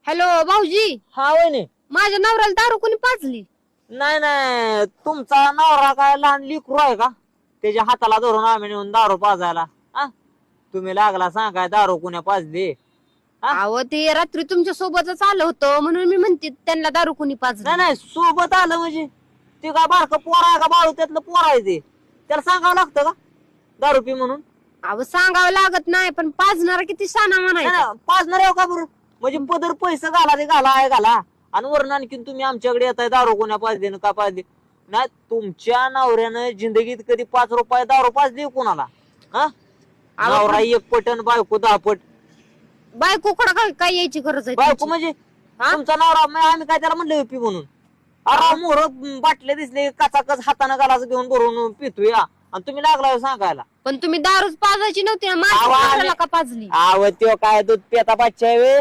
Hello भाऊजी, हा वहिनी. माझ्या नवऱ्याला दारू कोणी पाजली? नाही नाही, तुमचा नवरा काय लहान लेकरू आहे का? त्याच्या हाताला धरून आम्ही नेऊन दारू पाजायला. हा, तुम्ही लागला सांगाय दारू कुण्या पाजली? अहो ते रात्री तुमच्या सोबतच आलं होतं म्हणून मी म्हणते त्यांना दारू कोणी पाजली. नाही नाही, सोबत आलं म्हणजे ते काय बारकं पोर आहे का? बाळू त्यातलं पोर आहे ते, त्याला सांगावं लागतं का दारू पी म्हणून? अहो सांगावं लागत नाही, पण पाजणारा किती शाना म्हणायचा. पाजणार आहे का बरं? म्हणजे पदर पैसे घाला ते घाला आणि वरून आणखीन तुम्ही आमच्याकडे येताय दारू कोण्या पाजली ना का पाजली? नाही, तुमच्या नवऱ्यानं जिंदगीत कधी 5 रुपये दारू पाजली कोणाला? हा, नवरा 1 पट आणि बायको 10 पट. बायको काय काय यायची गरज आहे बायको तुमची? म्हणजे तुमचा नवरा आम्ही काय त्याला म्हणलं पी म्हणून? अरे मोर बाटले दिसले कचाकच हाताने गालाच घेऊन भरून पितोय आणि तुम्ही लागला सांगायला. पण तुम्ही दारूच पाजायची नव्हती ना, माझ्या नवऱ्याला का पाजली? आव त्यो काय दूध पेता बादशाह वे,